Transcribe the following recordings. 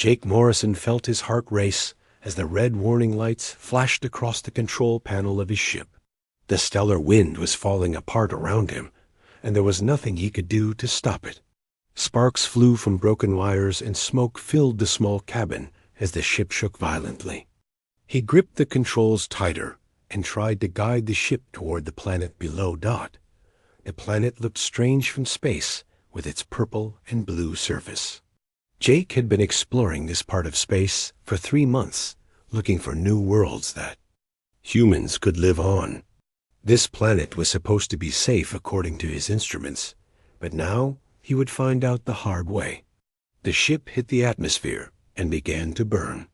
Jake Morrison felt his heart race as the red warning lights flashed across the control panel of his ship. The stellar wind was falling apart around him, and there was nothing he could do to stop it. Sparks flew from broken wires and smoke filled the small cabin as the ship shook violently. He gripped the controls tighter and tried to guide the ship toward the planet below Dot. The planet looked strange from space with its purple and blue surface. Jake had been exploring this part of space for 3 months, looking for new worlds that humans could live on. This planet was supposed to be safe according to his instruments, but now he would find out the hard way. The ship hit the atmosphere and began to burn.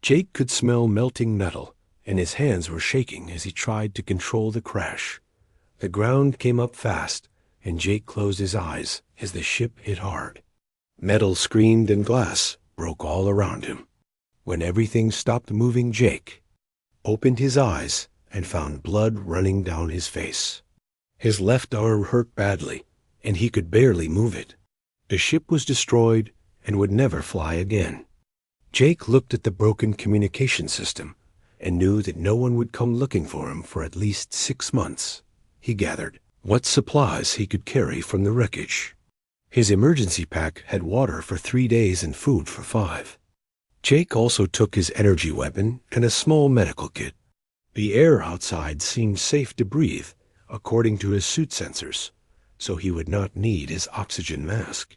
Jake could smell melting metal, and his hands were shaking as he tried to control the crash. The ground came up fast, and Jake closed his eyes as the ship hit hard. Metal screamed and glass broke all around him. When everything stopped moving, Jake opened his eyes and found blood running down his face. His left arm hurt badly, and he could barely move it. The ship was destroyed and would never fly again. Jake looked at the broken communication system and knew that no one would come looking for him for at least 6 months. He gathered what supplies he could carry from the wreckage. His emergency pack had water for 3 days and food for 5. Jake also took his energy weapon and a small medical kit. The air outside seemed safe to breathe, according to his suit sensors, so he would not need his oxygen mask.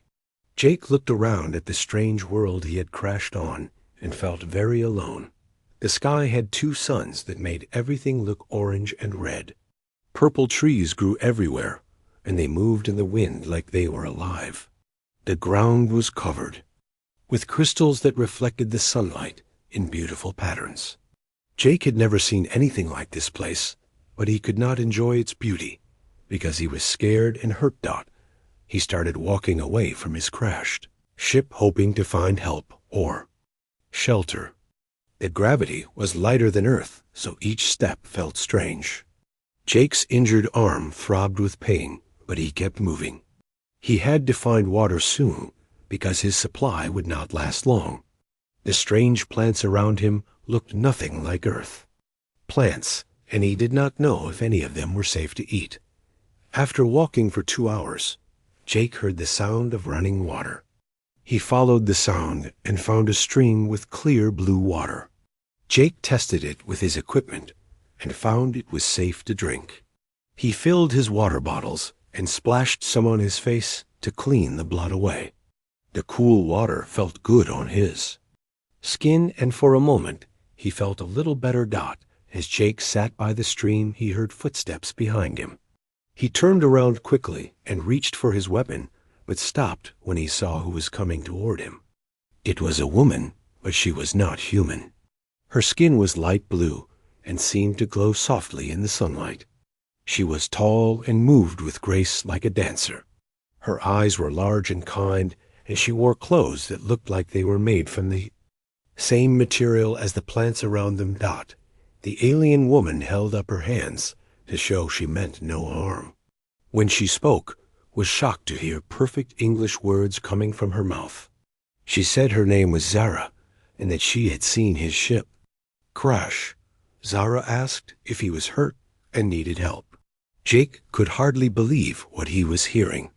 Jake looked around at the strange world he had crashed on and felt very alone. The sky had 2 suns that made everything look orange and red. Purple trees grew everywhere, and they moved in the wind like they were alive. The ground was covered with crystals that reflected the sunlight in beautiful patterns. Jake had never seen anything like this place, but he could not enjoy its beauty because he was scared and hurt Dot. He started walking away from his crashed ship, hoping to find help or shelter. The gravity was lighter than Earth, so each step felt strange. Jake's injured arm throbbed with pain, but he kept moving. He had to find water soon because his supply would not last long. The strange plants around him looked nothing like Earth. Plants, and he did not know if any of them were safe to eat. After walking for 2 hours, Jake heard the sound of running water. He followed the sound and found a stream with clear blue water. Jake tested it with his equipment and found it was safe to drink. He filled his water bottles and splashed some on his face to clean the blood away. The cool water felt good on his skin, and for a moment he felt a little better. Dot. As Jake sat by the stream, he heard footsteps behind him. He turned around quickly and reached for his weapon, but stopped when he saw who was coming toward him. It was a woman, but she was not human. Her skin was light blue and seemed to glow softly in the sunlight. She was tall and moved with grace like a dancer. Her eyes were large and kind, and she wore clothes that looked like they were made from the same material as the plants around them. Dot. The alien woman held up her hands to show she meant no harm. When she spoke, was shocked to hear perfect English words coming from her mouth. She said her name was Zara, and that she had seen his ship crash. Zara asked if he was hurt and needed help. Jake could hardly believe what he was hearing.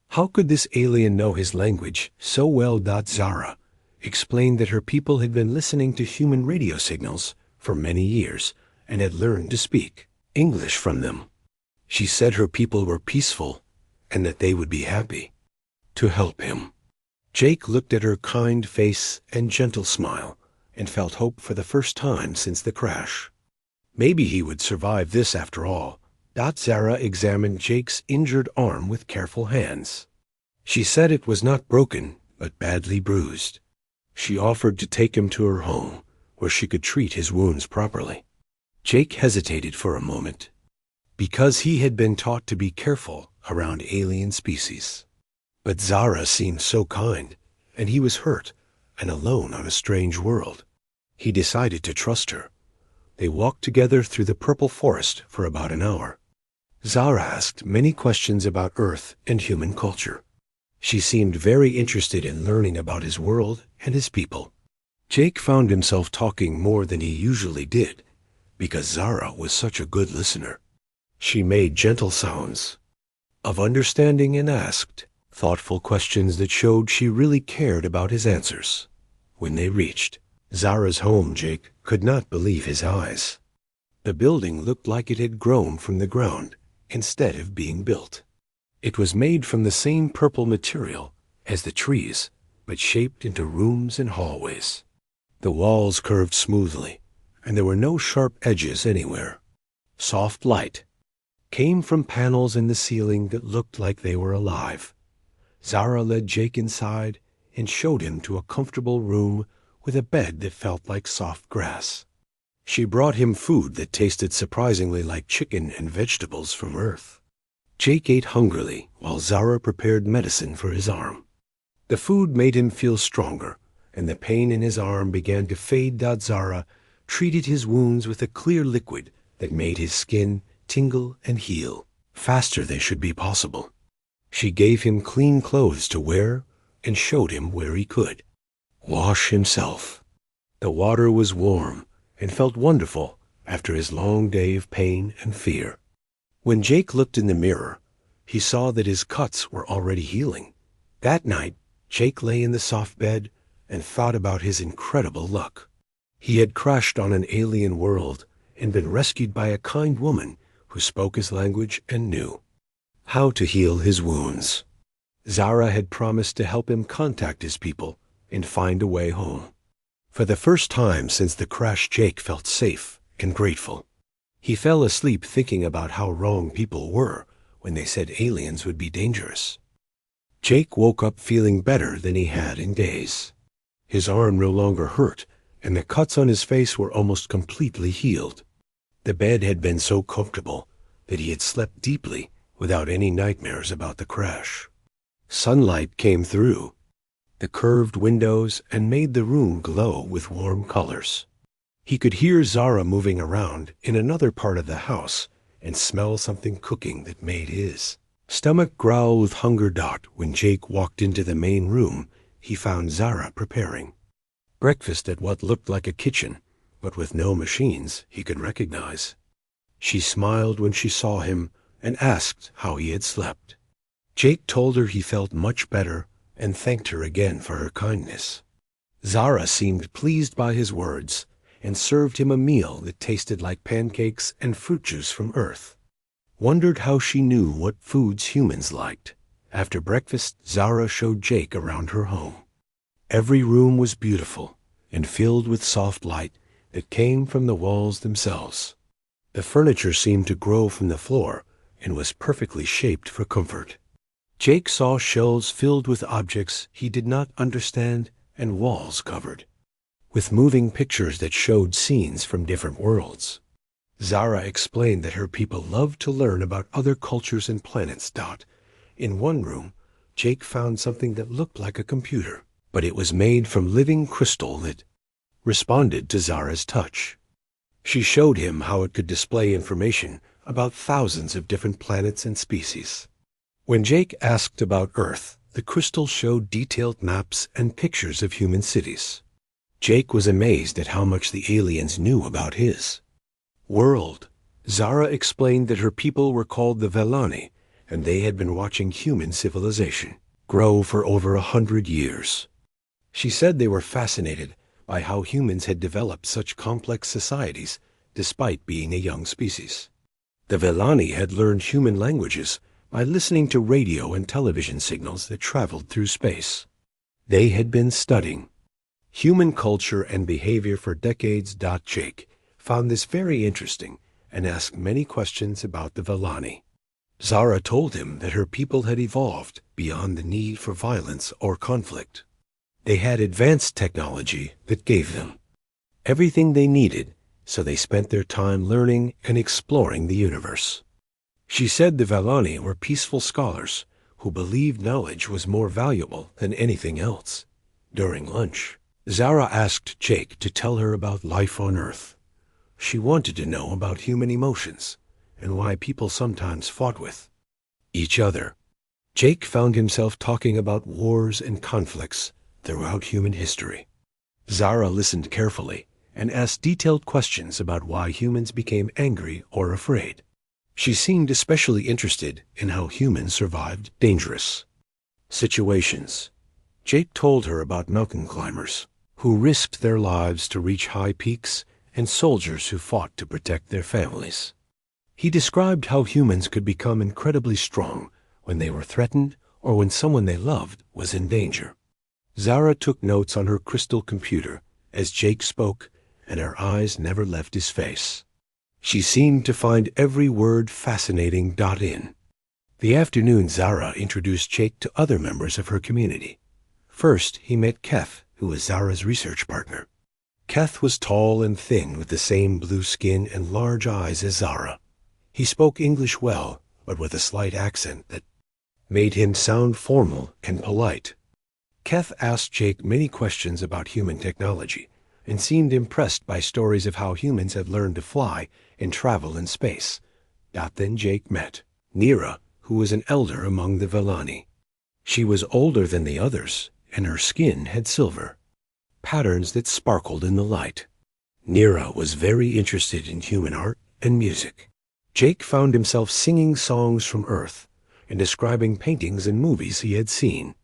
How could this alien know his language so well? Zara explained that her people had been listening to human radio signals for many years and had learned to speak English from them. She said her people were peaceful and that they would be happy to help him. Jake looked at her kind face and gentle smile and felt hope for the first time since the crash. Maybe he would survive this after all. Zara examined Jake's injured arm with careful hands. She said it was not broken, but badly bruised. She offered to take him to her home, where she could treat his wounds properly. Jake hesitated for a moment, because he had been taught to be careful around alien species. But Zara seemed so kind, and he was hurt and alone on a strange world. He decided to trust her. They walked together through the purple forest for about an hour. Zara asked many questions about Earth and human culture. She seemed very interested in learning about his world and his people. Jake found himself talking more than he usually did, because Zara was such a good listener. She made gentle sounds of understanding and asked thoughtful questions that showed she really cared about his answers. When they reached Zara's home, Jake could not believe his eyes. The building looked like it had grown from the ground instead of being built. It was made from the same purple material as the trees, but shaped into rooms and hallways. The walls curved smoothly, and there were no sharp edges anywhere. Soft light came from panels in the ceiling that looked like they were alive. Zara led Jake inside and showed him to a comfortable room with a bed that felt like soft grass. She brought him food that tasted surprisingly like chicken and vegetables from Earth. Jake ate hungrily while Zara prepared medicine for his arm. The food made him feel stronger, and the pain in his arm began to fade. Zara treated his wounds with a clear liquid that made his skin tingle and heal faster than should be possible. She gave him clean clothes to wear and showed him where he could wash himself. The water was warm and felt wonderful after his long day of pain and fear. When Jake looked in the mirror, he saw that his cuts were already healing. That night, Jake lay in the soft bed and thought about his incredible luck. He had crashed on an alien world and been rescued by a kind woman who spoke his language and knew how to heal his wounds. Zara had promised to help him contact his people and find a way home. For the first time since the crash, Jake felt safe and grateful. He fell asleep thinking about how wrong people were when they said aliens would be dangerous. Jake woke up feeling better than he had in days. His arm no longer hurt, and the cuts on his face were almost completely healed. The bed had been so comfortable that he had slept deeply without any nightmares about the crash. Sunlight came through the curved windows and made the room glow with warm colors. He could hear Zara moving around in another part of the house and smell something cooking that made his stomach growl with hunger. When Jake walked into the main room, he found Zara preparing breakfast at what looked like a kitchen, but with no machines he could recognize. She smiled when she saw him and asked how he had slept. Jake told her he felt much better and thanked her again for her kindness. Zara seemed pleased by his words and served him a meal that tasted like pancakes and fruit juice from Earth. Wondered how she knew what foods humans liked. After breakfast, Zara showed Jake around her home. Every room was beautiful and filled with soft light that came from the walls themselves. The furniture seemed to grow from the floor and was perfectly shaped for comfort. Jake saw shelves filled with objects he did not understand and walls covered with moving pictures that showed scenes from different worlds. Zara explained that her people loved to learn about other cultures and planets. In one room, Jake found something that looked like a computer, but it was made from living crystal that responded to Zara's touch. She showed him how it could display information about thousands of different planets and species. When Jake asked about Earth, the crystal showed detailed maps and pictures of human cities. Jake was amazed at how much the aliens knew about his world. Zara explained that her people were called the Velani, and they had been watching human civilization grow for over 100 years. She said they were fascinated by how humans had developed such complex societies despite being a young species. The Velani had learned human languages by listening to radio and television signals that traveled through space. They had been studying human culture and behavior for decades. Jake found this very interesting and asked many questions about the Velani. Zara told him that her people had evolved beyond the need for violence or conflict. They had advanced technology that gave them everything they needed, so they spent their time learning and exploring the universe. She said the Velani were peaceful scholars who believed knowledge was more valuable than anything else. During lunch, Zara asked Jake to tell her about life on Earth. She wanted to know about human emotions and why people sometimes fought with each other. Jake found himself talking about wars and conflicts throughout human history. Zara listened carefully and asked detailed questions about why humans became angry or afraid. She seemed especially interested in how humans survived dangerous situations. Jake told her about mountain climbers who risked their lives to reach high peaks and soldiers who fought to protect their families. He described how humans could become incredibly strong when they were threatened or when someone they loved was in danger. Zara took notes on her crystal computer as Jake spoke, and her eyes never left his face. She seemed to find every word fascinating. In the afternoon, Zara introduced Jake to other members of her community. First, he met Keth, who was Zara's research partner. Keth was tall and thin with the same blue skin and large eyes as Zara. He spoke English well, but with a slight accent that made him sound formal and polite. Keth asked Jake many questions about human technology and seemed impressed by stories of how humans had learned to fly and travel in space. Then Jake met Nira, who was an elder among the Vellani. She was older than the others, and her skin had silver patterns that sparkled in the light. Nira was very interested in human art and music. Jake found himself singing songs from Earth and describing paintings and movies he had seen.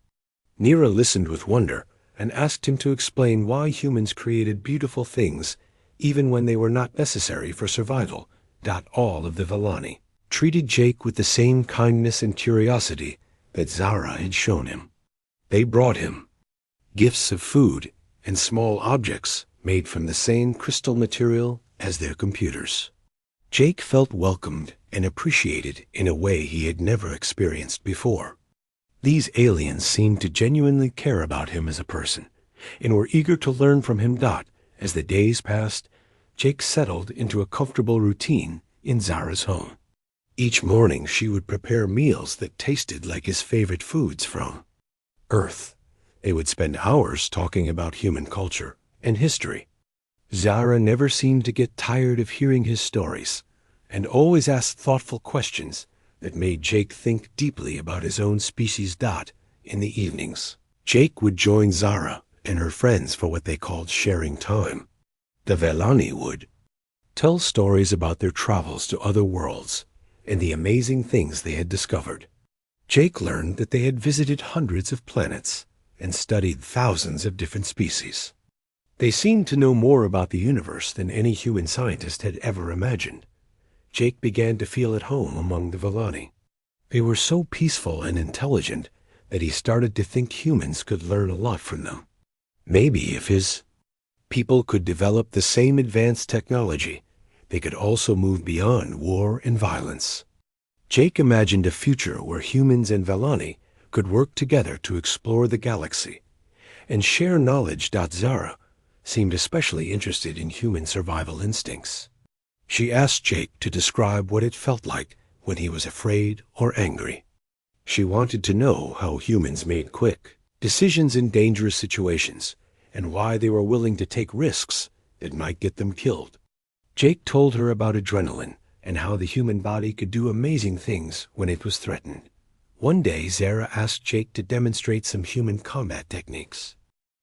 Nira listened with wonder and asked him to explain why humans created beautiful things even when they were not necessary for survival. All of the Vellani treated Jake with the same kindness and curiosity that Zara had shown him. They brought him gifts of food and small objects made from the same crystal material as their computers. Jake felt welcomed and appreciated in a way he had never experienced before. These aliens seemed to genuinely care about him as a person and were eager to learn from him. As the days passed, Jake settled into a comfortable routine in Zara's home. Each morning she would prepare meals that tasted like his favorite foods from Earth. They would spend hours talking about human culture and history. Zara never seemed to get tired of hearing his stories and always asked thoughtful questions that made Jake think deeply about his own species. In the evenings, Jake would join Zara and her friends for what they called sharing time. The Vellani would tell stories about their travels to other worlds and the amazing things they had discovered. Jake learned that they had visited hundreds of planets and studied thousands of different species. They seemed to know more about the universe than any human scientist had ever imagined. Jake began to feel at home among the Vellani. They were so peaceful and intelligent that he started to think humans could learn a lot from them. Maybe if his people could develop the same advanced technology, they could also move beyond war and violence. Jake imagined a future where humans and Vellani could work together to explore the galaxy and share knowledge. Zara seemed especially interested in human survival instincts. She asked Jake to describe what it felt like when he was afraid or angry. She wanted to know how humans made quick decisions in dangerous situations and why they were willing to take risks that might get them killed. Jake told her about adrenaline and how the human body could do amazing things when it was threatened. One day, Zara asked Jake to demonstrate some human combat techniques.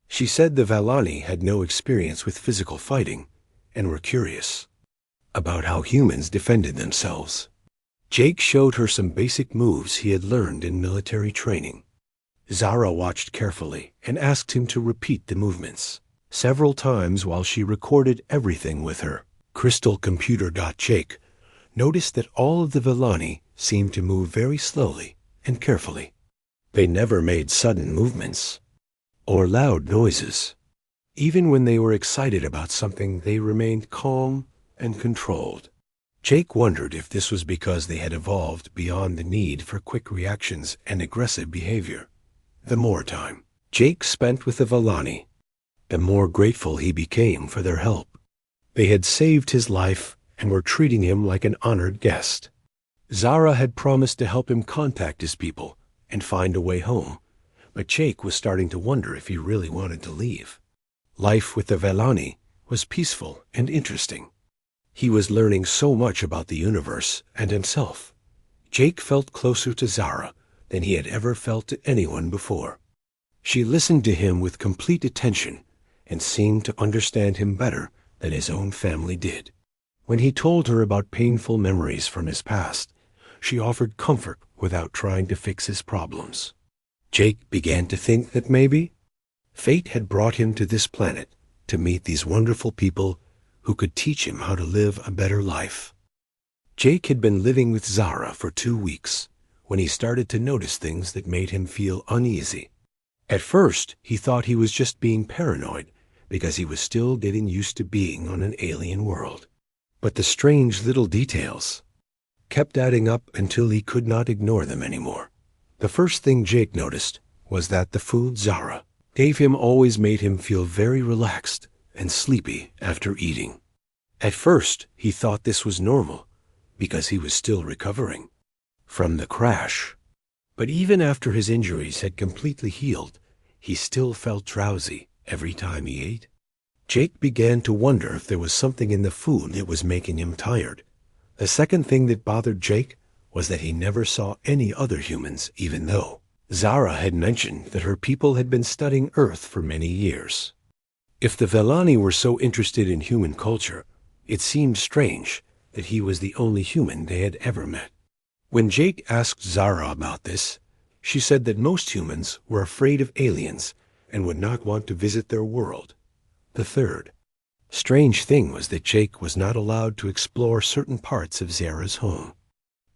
She said the Vellani had no experience with physical fighting and were curious about how humans defended themselves. Jake showed her some basic moves he had learned in military training. Zara watched carefully and asked him to repeat the movements several times while she recorded everything with her crystal computer. Jake noticed that all of the Vellani seemed to move very slowly and carefully. They never made sudden movements or loud noises. Even when they were excited about something, they remained calm and controlled. Jake wondered if this was because they had evolved beyond the need for quick reactions and aggressive behavior. The more time Jake spent with the Vellani, the more grateful he became for their help. They had saved his life and were treating him like an honored guest. Zara had promised to help him contact his people and find a way home, but Jake was starting to wonder if he really wanted to leave. Life with the Vellani was peaceful and interesting. He was learning so much about the universe and himself. Jake felt closer to Zara than he had ever felt to anyone before. She listened to him with complete attention and seemed to understand him better than his own family did. When he told her about painful memories from his past, she offered comfort without trying to fix his problems. Jake began to think that maybe fate had brought him to this planet to meet these wonderful people who could teach him how to live a better life. Jake had been living with Zara for 2 weeks when he started to notice things that made him feel uneasy. At first, he thought he was just being paranoid because he was still getting used to being on an alien world. But the strange little details kept adding up until he could not ignore them anymore. The first thing Jake noticed was that the food Zara gave him always made him feel very relaxed and sleepy after eating. At first, he thought this was normal because he was still recovering from the crash. But even after his injuries had completely healed, he still felt drowsy every time he ate. Jake began to wonder if there was something in the food that was making him tired. The second thing that bothered Jake was that he never saw any other humans, even though Zara had mentioned that her people had been studying Earth for many years. If the Vellani were so interested in human culture, it seemed strange that he was the only human they had ever met. When Jake asked Zara about this, she said that most humans were afraid of aliens and would not want to visit their world. The third strange thing was that Jake was not allowed to explore certain parts of Zara's home.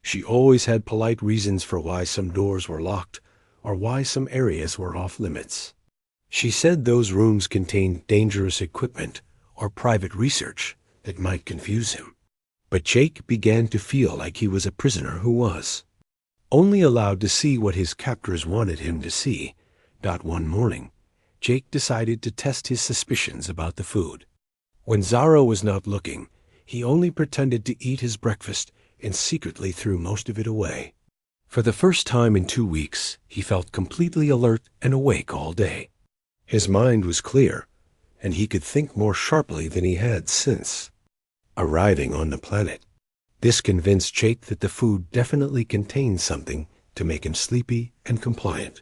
She always had polite reasons for why some doors were locked or why some areas were off limits. She said those rooms contained dangerous equipment or private research that might confuse him. But Jake began to feel like he was a prisoner who was only allowed to see what his captors wanted him to see. One morning, Jake decided to test his suspicions about the food. When Zara was not looking, he only pretended to eat his breakfast and secretly threw most of it away. For the first time in 2 weeks, he felt completely alert and awake all day. His mind was clear, and he could think more sharply than he had since arriving on the planet. This convinced Jake that the food definitely contained something to make him sleepy and compliant.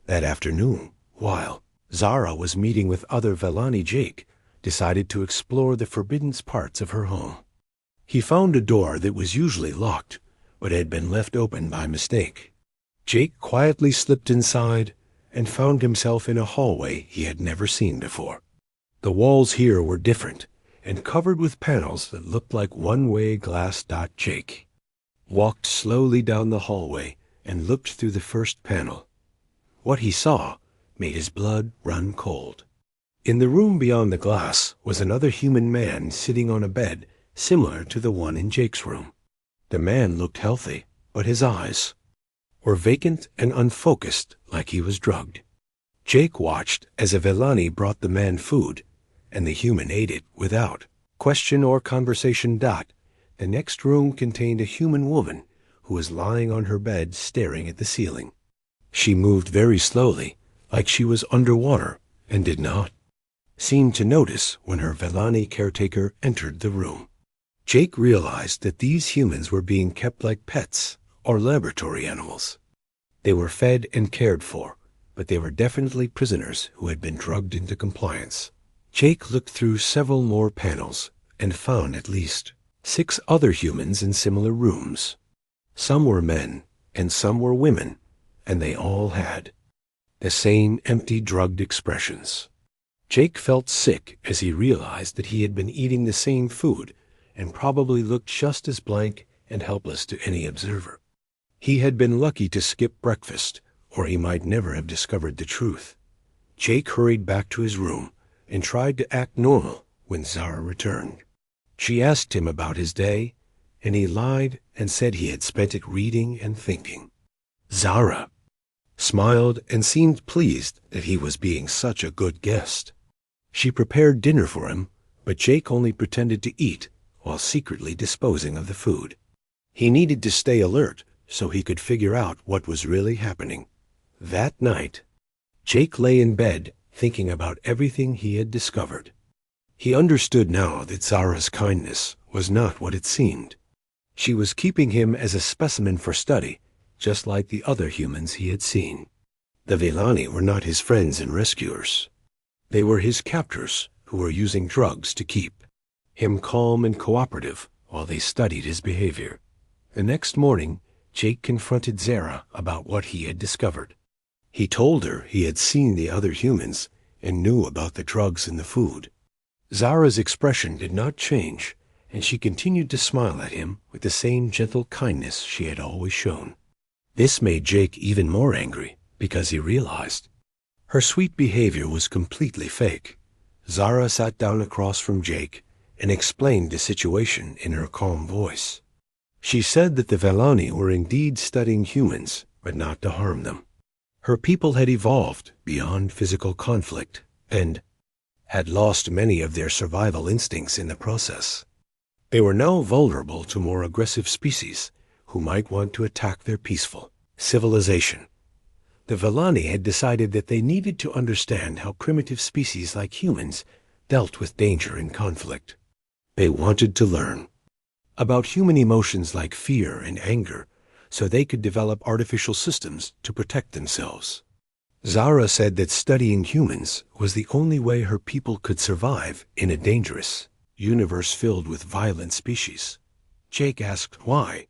That afternoon, while Zara was meeting with other Vellani, Jake decided to explore the forbidden parts of her home. He found a door that was usually locked, but had been left open by mistake. Jake quietly slipped inside and found himself in a hallway he had never seen before. The walls here were different and covered with panels that looked like one-way glass. Jake walked slowly down the hallway and looked through the first panel. What he saw made his blood run cold. In the room beyond the glass was another human man sitting on a bed similar to the one in Jake's room. The man looked healthy, but his eyes were vacant and unfocused like he was drugged. Jake watched as a Vellani brought the man food, and the human ate it without question or conversation. The next room contained a human woman who was lying on her bed staring at the ceiling. She moved very slowly, like she was underwater, and did not seem to notice when her Vellani caretaker entered the room. Jake realized that these humans were being kept like pets or laboratory animals. They were fed and cared for, but they were definitely prisoners who had been drugged into compliance. Jake looked through several more panels and found at least 6 other humans in similar rooms. Some were men and some were women, and they all had the same empty, drugged expressions. Jake felt sick as he realized that he had been eating the same food and probably looked just as blank and helpless to any observer. He had been lucky to skip breakfast, or he might never have discovered the truth. Jake hurried back to his room and tried to act normal when Zara returned. She asked him about his day, and he lied and said he had spent it reading and thinking. Zara smiled and seemed pleased that he was being such a good guest. She prepared dinner for him, but Jake only pretended to eat while secretly disposing of the food. He needed to stay alert so he could figure out what was really happening. That night, Jake lay in bed thinking about everything he had discovered. He understood now that Zara's kindness was not what it seemed. She was keeping him as a specimen for study, just like the other humans he had seen. The Vellani were not his friends and rescuers. They were his captors who were using drugs to keep him calm and cooperative while they studied his behavior. The next morning, Jake confronted Zara about what he had discovered. He told her he had seen the other humans and knew about the drugs in the food. Zara's expression did not change, and she continued to smile at him with the same gentle kindness she had always shown. This made Jake even more angry because he realized her sweet behavior was completely fake. Zara sat down across from Jake and explained the situation in her calm voice. She said that the Vellani were indeed studying humans, but not to harm them. Her people had evolved beyond physical conflict and had lost many of their survival instincts in the process. They were now vulnerable to more aggressive species who might want to attack their peaceful civilization. The Vellani had decided that they needed to understand how primitive species like humans dealt with danger and conflict. They wanted to learn about human emotions like fear and anger so they could develop artificial systems to protect themselves. Zara said that studying humans was the only way her people could survive in a dangerous universe filled with violent species. Jake asked why.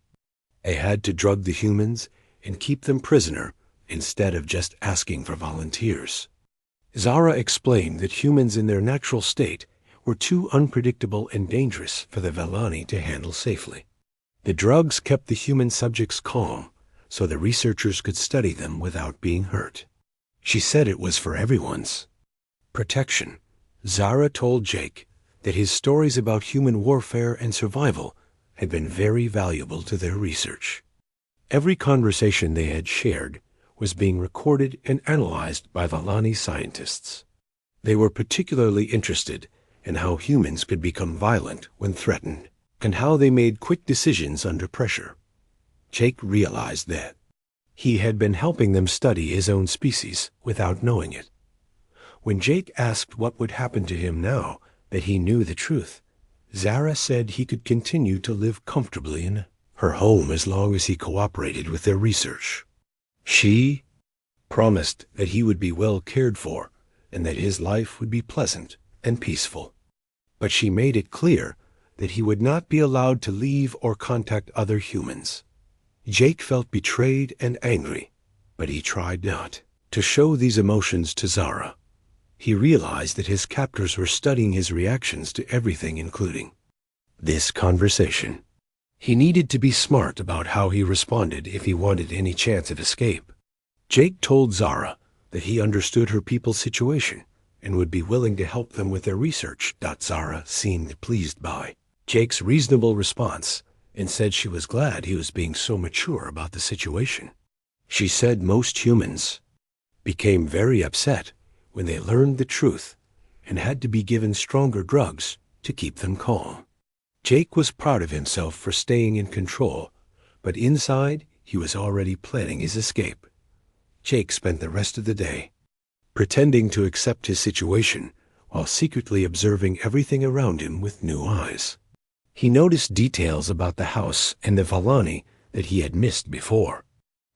They had to drug the humans and keep them prisoner instead of just asking for volunteers. Zara explained that humans in their natural state were too unpredictable and dangerous for the Vellani to handle safely. The drugs kept the human subjects calm, so the researchers could study them without being hurt. She said it was for everyone's protection. Zara told Jake that his stories about human warfare and survival had been very valuable to their research. Every conversation they had shared was being recorded and analyzed by Vellani scientists. They were particularly interested in how humans could become violent when threatened, and how they made quick decisions under pressure. Jake realized that he had been helping them study his own species without knowing it. When Jake asked what would happen to him now that he knew the truth, Zara said he could continue to live comfortably in her home as long as he cooperated with their research. She promised that he would be well cared for and that his life would be pleasant and peaceful. But she made it clear that he would not be allowed to leave or contact other humans. Jake felt betrayed and angry, but he tried not to show these emotions to Zara. He realized that his captors were studying his reactions to everything, including this conversation. He needed to be smart about how he responded if he wanted any chance of escape. Jake told Zara that he understood her people's situation and would be willing to help them with their research. Zara seemed pleased by Jake's reasonable response and said she was glad he was being so mature about the situation. She said most humans became very upset when they learned the truth and had to be given stronger drugs to keep them calm. Jake was proud of himself for staying in control, but inside he was already planning his escape. Jake spent the rest of the day pretending to accept his situation while secretly observing everything around him with new eyes. He noticed details about the house and the Vellani that he had missed before.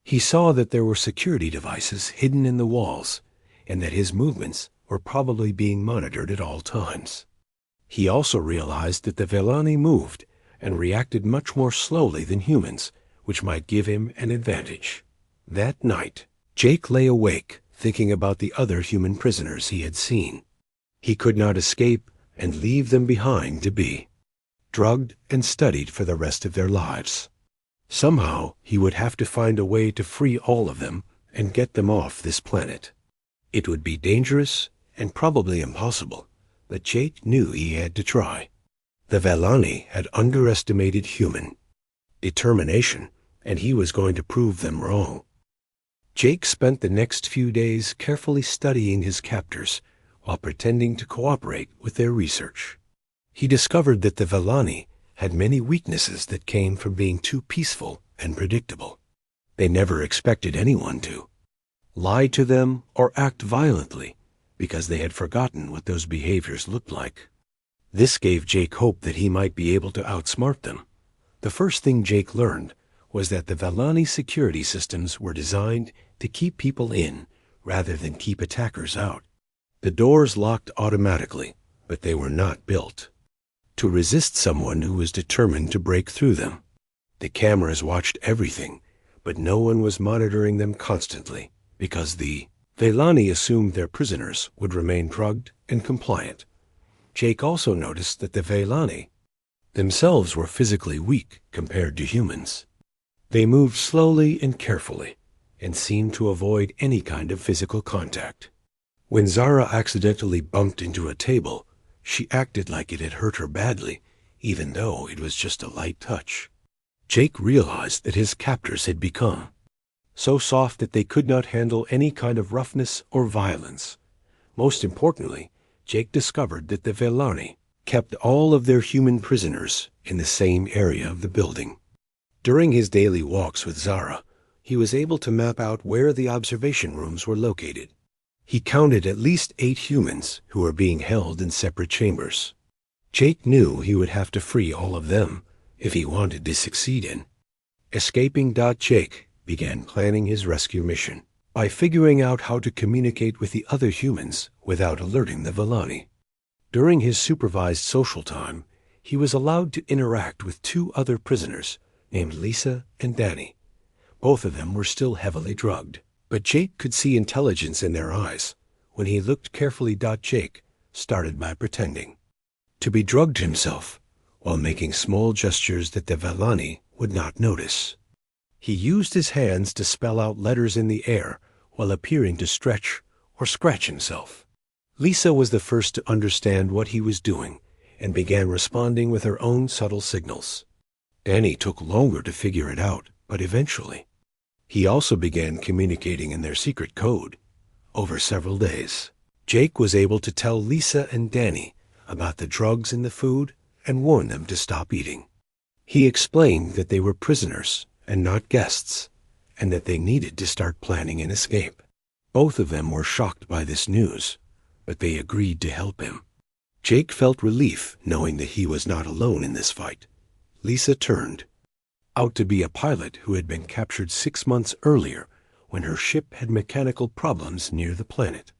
He saw that there were security devices hidden in the walls and that his movements were probably being monitored at all times. He also realized that the Vellani moved and reacted much more slowly than humans, which might give him an advantage. That night, Jake lay awake, thinking about the other human prisoners he had seen. He could not escape and leave them behind to be drugged and studied for the rest of their lives. Somehow, he would have to find a way to free all of them and get them off this planet. It would be dangerous and probably impossible, but Jake knew he had to try. The Vellani had underestimated human determination, and he was going to prove them wrong. Jake spent the next few days carefully studying his captors while pretending to cooperate with their research. He discovered that the Vellani had many weaknesses that came from being too peaceful and predictable. They never expected anyone to lie to them or act violently because they had forgotten what those behaviors looked like. This gave Jake hope that he might be able to outsmart them. The first thing Jake learned was that the Vellani security systems were designed to keep people in rather than keep attackers out. The doors locked automatically, but they were not built to resist someone who was determined to break through them. The cameras watched everything, but no one was monitoring them constantly because the Vellani assumed their prisoners would remain drugged and compliant. Jake also noticed that the Vellani themselves were physically weak compared to humans. They moved slowly and carefully and seemed to avoid any kind of physical contact. When Zara accidentally bumped into a table, she acted like it had hurt her badly, even though it was just a light touch. Jake realized that his captors had become so soft that they could not handle any kind of roughness or violence. Most importantly, Jake discovered that the Vellani kept all of their human prisoners in the same area of the building. During his daily walks with Zara, he was able to map out where the observation rooms were located. He counted at least 8 humans who were being held in separate chambers. Jake knew he would have to free all of them if he wanted to succeed in escaping. Jake began planning his rescue mission by figuring out how to communicate with the other humans without alerting the Vellani. During his supervised social time, he was allowed to interact with 2 other prisoners named Lisa and Danny. Both of them were still heavily drugged, but Jake could see intelligence in their eyes. When he looked carefully, Jake started by pretending to be drugged himself while making small gestures that the Vellani would not notice. He used his hands to spell out letters in the air while appearing to stretch or scratch himself. Lisa was the first to understand what he was doing and began responding with her own subtle signals. Danny took longer to figure it out, but eventually. He also began communicating in their secret code. Over several days, Jake was able to tell Lisa and Danny about the drugs in the food and warn them to stop eating. He explained that they were prisoners and not guests, and that they needed to start planning an escape. Both of them were shocked by this news, but they agreed to help him. Jake felt relief knowing that he was not alone in this fight. Lisa turned out to be a pilot who had been captured 6 months earlier when her ship had mechanical problems near the planet.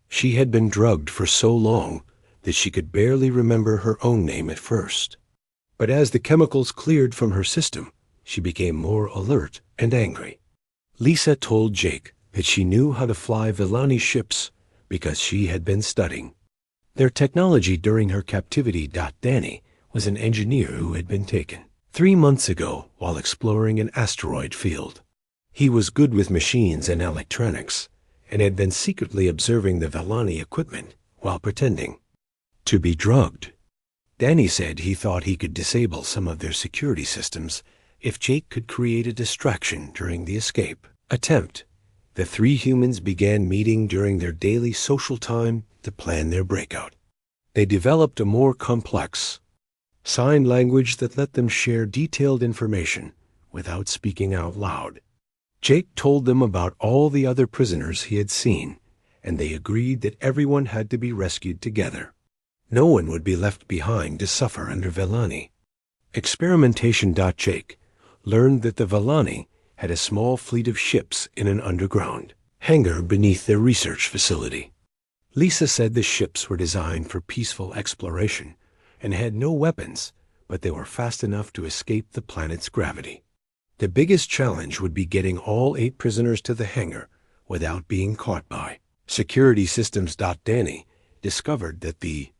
She had been drugged for so long that she could barely remember her own name at first. But as the chemicals cleared from her system, she became more alert and angry. Lisa told Jake that she knew how to fly Vellani ships because she had been studying their technology during her captivity. Danny was an engineer who had been taken 3 months ago while exploring an asteroid field. He was good with machines and electronics and had been secretly observing the Vellani equipment while pretending to be drugged. Danny said he thought he could disable some of their security systems if Jake could create a distraction during the escape attempt. The 3 humans began meeting during their daily social time to plan their breakout. They developed a more complex sign language that let them share detailed information without speaking out loud. Jake told them about all the other prisoners he had seen, and they agreed that everyone had to be rescued together. No one would be left behind to suffer under Vellani experimentation. Jake learned that the Vellani had a small fleet of ships in an underground hangar beneath their research facility. Lisa said the ships were designed for peaceful exploration and had no weapons, but they were fast enough to escape the planet's gravity. The biggest challenge would be getting all 8 prisoners to the hangar without being caught by security systems. Danny discovered that the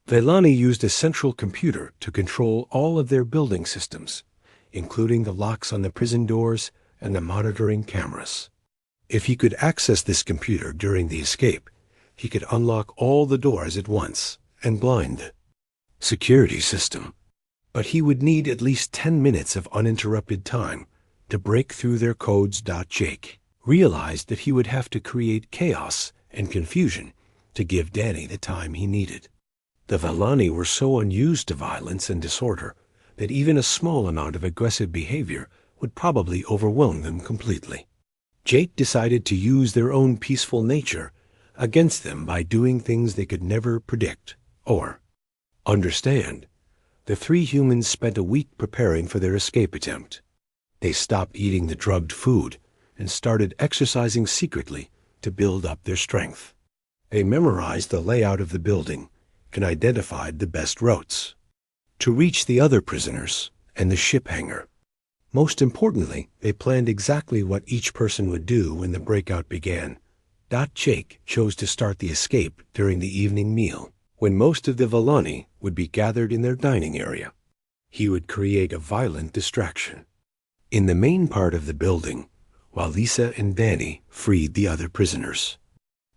Vellani used a central computer to control all of their building systems, including the locks on the prison doors and the monitoring cameras. If he could access this computer during the escape, he could unlock all the doors at once and blind the security system. But he would need at least 10 minutes of uninterrupted time to break through their codes. Jake realized that he would have to create chaos and confusion to give Danny the time he needed. The Vellani were so unused to violence and disorder that even a small amount of aggressive behavior would probably overwhelm them completely. Jake decided to use their own peaceful nature against them by doing things they could never predict or understand. The 3 humans spent a week preparing for their escape attempt. They stopped eating the drugged food and started exercising secretly to build up their strength. They memorized the layout of the building and identified the best routes to reach the other prisoners and the ship hangar. Most importantly, they planned exactly what each person would do when the breakout began. Jake chose to start the escape during the evening meal, when most of the Vellani would be gathered in their dining area. He would create a violent distraction in the main part of the building, while Lisa and Danny freed the other prisoners.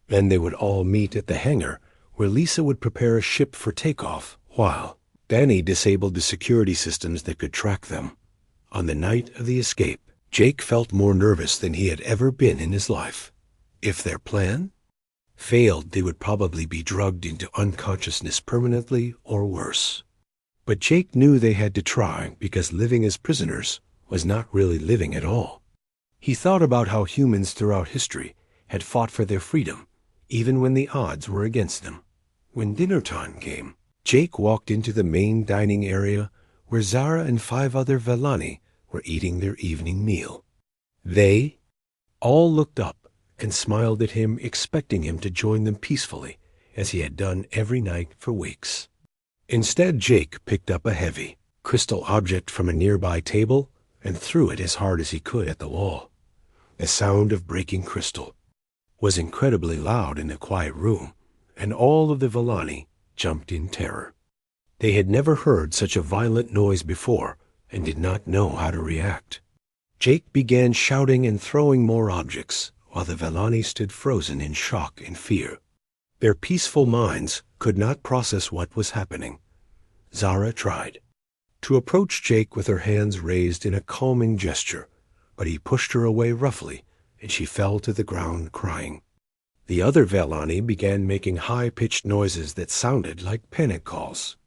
Then they would all meet at the hangar, where Lisa would prepare a ship for takeoff, while Danny disabled the security systems that could track them. On the night of the escape, Jake felt more nervous than he had ever been in his life. If their plan failed, they would probably be drugged into unconsciousness permanently or worse. But Jake knew they had to try, because living as prisoners was not really living at all. He thought about how humans throughout history had fought for their freedom, even when the odds were against them. When dinner time came, Jake walked into the main dining area where Zara and 5 other Vellani were eating their evening meal. They all looked up and smiled at him, expecting him to join them peacefully, as he had done every night for weeks. Instead, Jake picked up a heavy crystal object from a nearby table and threw it as hard as he could at the wall. The sound of breaking crystal was incredibly loud in the quiet room, and all of the Vellani jumped in terror. They had never heard such a violent noise before and did not know how to react. Jake began shouting and throwing more objects, while the Vellani stood frozen in shock and fear. Their peaceful minds could not process what was happening. Zara tried to approach Jake with her hands raised in a calming gesture, but he pushed her away roughly, and she fell to the ground crying. The other Vellani began making high-pitched noises that sounded like panic calls.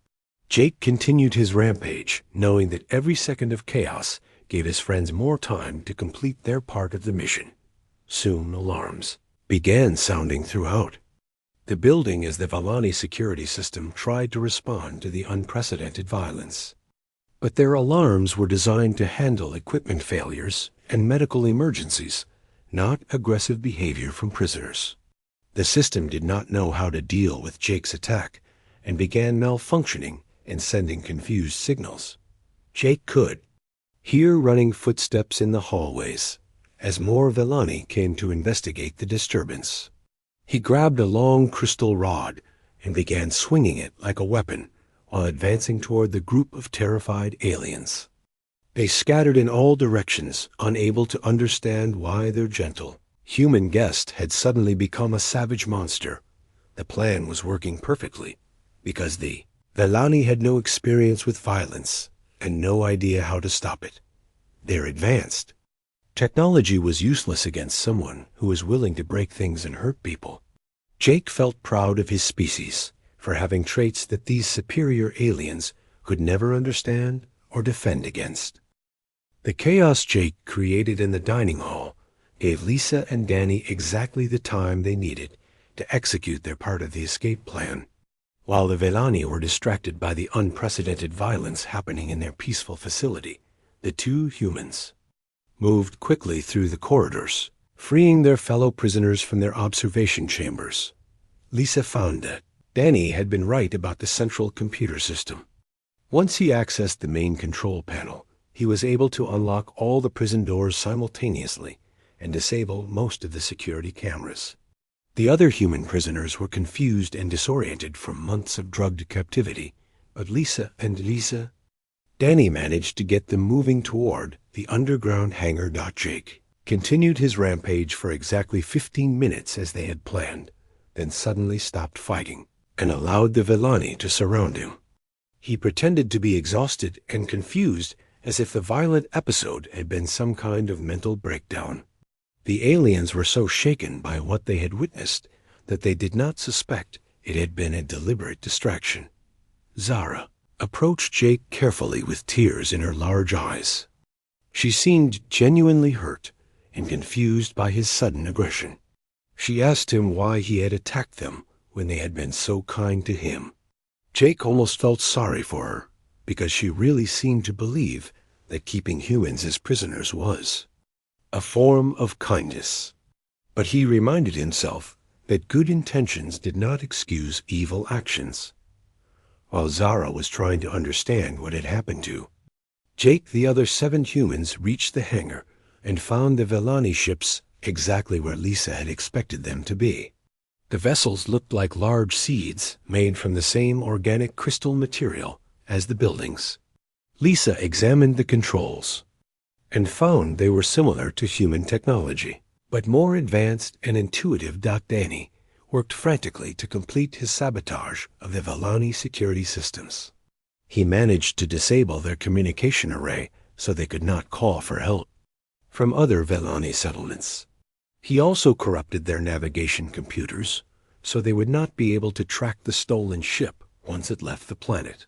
Jake continued his rampage, knowing that every second of chaos gave his friends more time to complete their part of the mission. Soon alarms began sounding throughout the building as the Vellani security system tried to respond to the unprecedented violence. But their alarms were designed to handle equipment failures and medical emergencies, not aggressive behavior from prisoners. The system did not know how to deal with Jake's attack and began malfunctioning and sending confused signals. Jake could hear running footsteps in the hallways as more Vellani came to investigate the disturbance. He grabbed a long crystal rod and began swinging it like a weapon while advancing toward the group of terrified aliens. They scattered in all directions, unable to understand why their gentle human guest had suddenly become a savage monster. The plan was working perfectly because the Vellani had no experience with violence and no idea how to stop it. Their advanced technology was useless against someone who was willing to break things and hurt people. Jake felt proud of his species for having traits that these superior aliens could never understand or defend against. The chaos Jake created in the dining hall gave Lisa and Danny exactly the time they needed to execute their part of the escape plan. While the Vellani were distracted by the unprecedented violence happening in their peaceful facility, the 2 humans moved quickly through the corridors, freeing their fellow prisoners from their observation chambers. Lisa found that Danny had been right about the central computer system. Once he accessed the main control panel, he was able to unlock all the prison doors simultaneously and disable most of the security cameras. The other human prisoners were confused and disoriented from months of drugged captivity, but Danny managed to get them moving toward the underground hangar. Jake continued his rampage for exactly 15 minutes as they had planned, then suddenly stopped fighting and allowed the Vellani to surround him. He pretended to be exhausted and confused, as if the violent episode had been some kind of mental breakdown. The aliens were so shaken by what they had witnessed that they did not suspect it had been a deliberate distraction. Zara approached Jake carefully with tears in her large eyes. She seemed genuinely hurt and confused by his sudden aggression. She asked him why he had attacked them when they had been so kind to him. Jake almost felt sorry for her, because she really seemed to believe that keeping humans as prisoners was a form of kindness. But he reminded himself that good intentions did not excuse evil actions. While Zara was trying to understand what had happened to Jake, the other 7 humans reached the hangar and found the Vellani ships exactly where Lisa had expected them to be. The vessels looked like large seeds made from the same organic crystal material as the buildings. Lisa examined the controls and found they were similar to human technology, but more advanced and intuitive. Danny worked frantically to complete his sabotage of the Vellani security systems. He managed to disable their communication array so they could not call for help from other Vellani settlements. He also corrupted their navigation computers so they would not be able to track the stolen ship once it left the planet.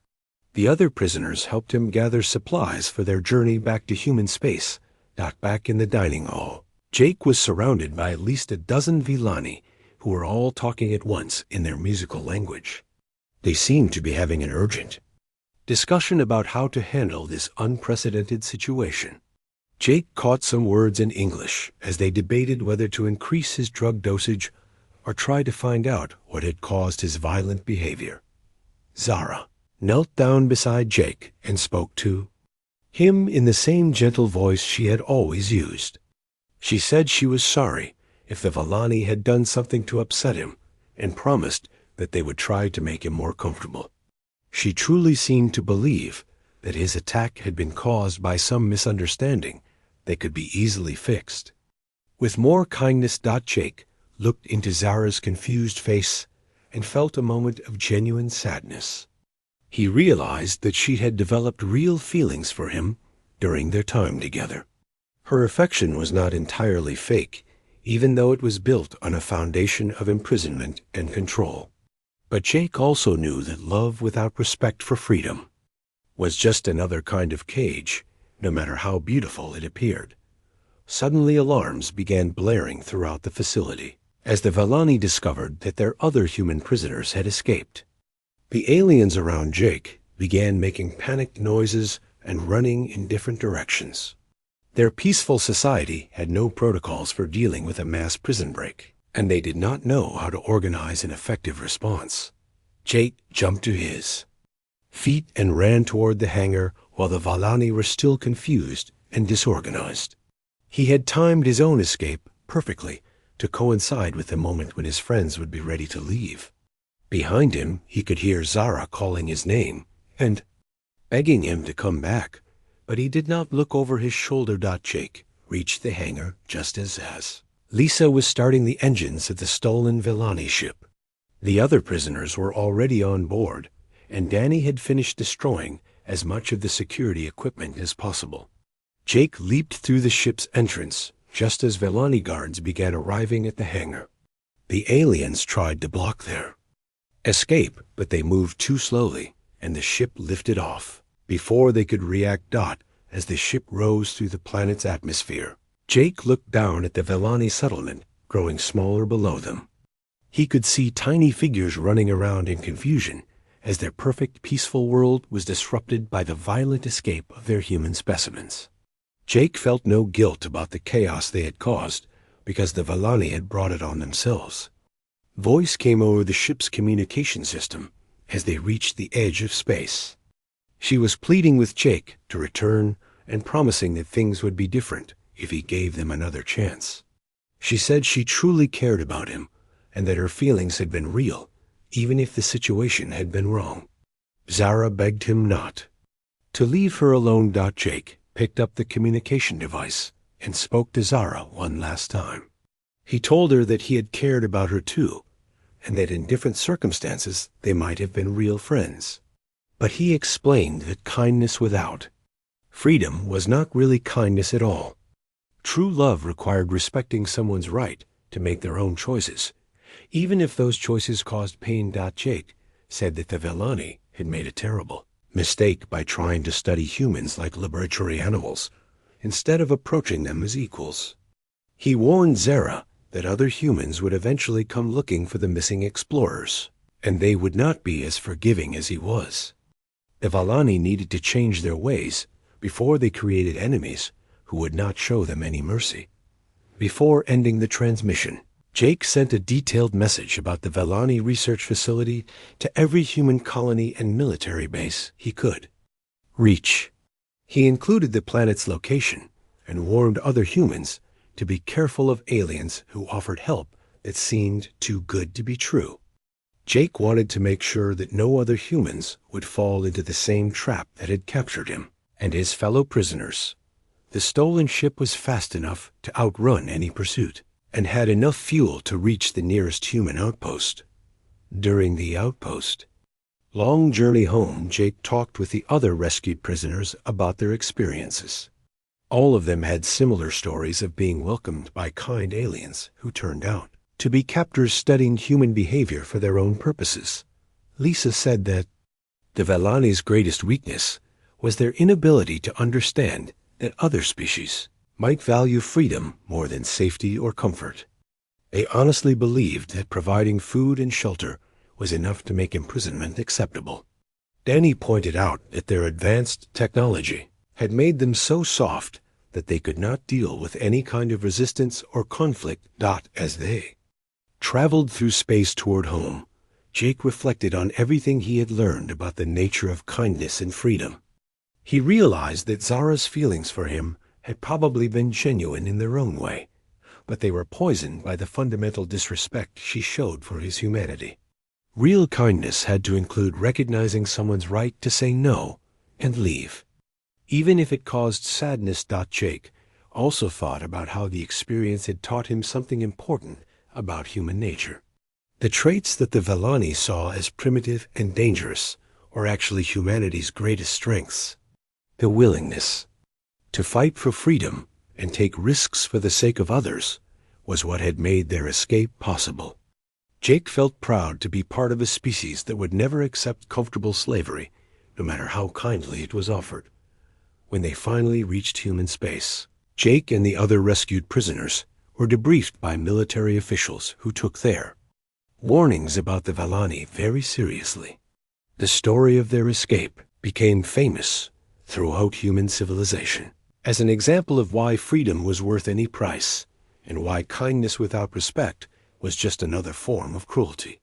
The other prisoners helped him gather supplies for their journey back to human space. Back in the dining hall, Jake was surrounded by at least a dozen Vellani who were all talking at once in their musical language. They seemed to be having an urgent discussion about how to handle this unprecedented situation. Jake caught some words in English as they debated whether to increase his drug dosage or try to find out what had caused his violent behavior. Zara knelt down beside Jake and spoke to him in the same gentle voice she had always used. She said she was sorry if the Vellani had done something to upset him and promised that they would try to make him more comfortable. She truly seemed to believe that his attack had been caused by some misunderstanding that could be easily fixed. With more kindness, Jake looked into Zara's confused face and felt a moment of genuine sadness. He realized that she had developed real feelings for him during their time together. Her affection was not entirely fake, even though it was built on a foundation of imprisonment and control. But Jake also knew that love without respect for freedom was just another kind of cage, no matter how beautiful it appeared. Suddenly alarms began blaring throughout the facility as the Vellani discovered that their other human prisoners had escaped. The aliens around Jake began making panicked noises and running in different directions. Their peaceful society had no protocols for dealing with a mass prison break, and they did not know how to organize an effective response. Jake jumped to his feet and ran toward the hangar while the Vellani were still confused and disorganized. He had timed his own escape perfectly to coincide with the moment when his friends would be ready to leave. Behind him, he could hear Zara calling his name and begging him to come back, but he did not look over his shoulder. Jake reached the hangar just as Lisa was starting the engines of the stolen Vellani ship. The other prisoners were already on board, and Danny had finished destroying as much of the security equipment as possible. Jake leaped through the ship's entrance just as Vellani guards began arriving at the hangar. The aliens tried to block their escape, but they moved too slowly, and the ship lifted off before they could react. As the ship rose through the planet's atmosphere, Jake looked down at the Vellani settlement growing smaller below them. He could see tiny figures running around in confusion as their perfect peaceful world was disrupted by the violent escape of their human specimens. Jake felt no guilt about the chaos they had caused because the Vellani had brought it on themselves. Voice came over the ship's communication system as they reached the edge of space. She was pleading with Jake to return and promising that things would be different if he gave them another chance. She said she truly cared about him and that her feelings had been real, even if the situation had been wrong. Zara begged him not to leave her alone. Jake picked up the communication device and spoke to Zara one last time. He told her that he had cared about her too, and that in different circumstances they might have been real friends. But he explained that kindness without freedom was not really kindness at all. True love required respecting someone's right to make their own choices, even if those choices caused pain. Jake said that the Vellani had made a terrible mistake by trying to study humans like laboratory animals instead of approaching them as equals. He warned Zara that other humans would eventually come looking for the missing explorers, and they would not be as forgiving as he was. The Vellani needed to change their ways before they created enemies who would not show them any mercy. Before ending the transmission, Jake sent a detailed message about the Vellani research facility to every human colony and military base he could reach. He included the planet's location and warned other humans to be careful of aliens who offered help that seemed too good to be true. Jake wanted to make sure that no other humans would fall into the same trap that had captured him and his fellow prisoners. The stolen ship was fast enough to outrun any pursuit and had enough fuel to reach the nearest human outpost. During the outpost, long journey home, Jake talked with the other rescued prisoners about their experiences. All of them had similar stories of being welcomed by kind aliens who turned out to be captors studying human behavior for their own purposes. Lisa said that the Vellani's greatest weakness was their inability to understand that other species might value freedom more than safety or comfort. They honestly believed that providing food and shelter was enough to make imprisonment acceptable. Danny pointed out that their advanced technology had made them so soft that they could not deal with any kind of resistance or conflict. As they traveled through space toward home, Jake reflected on everything he had learned about the nature of kindness and freedom. He realized that Zara's feelings for him had probably been genuine in their own way, but they were poisoned by the fundamental disrespect she showed for his humanity. Real kindness had to include recognizing someone's right to say no and leave, even if it caused sadness. Jake also thought about how the experience had taught him something important about human nature. The traits that the Vellani saw as primitive and dangerous were actually humanity's greatest strengths. The willingness to fight for freedom and take risks for the sake of others was what had made their escape possible. Jake felt proud to be part of a species that would never accept comfortable slavery, no matter how kindly it was offered. When they finally reached human space, Jake and the other rescued prisoners were debriefed by military officials who took their warnings about the Vellani very seriously. The story of their escape became famous throughout human civilization as an example of why freedom was worth any price and why kindness without respect was just another form of cruelty.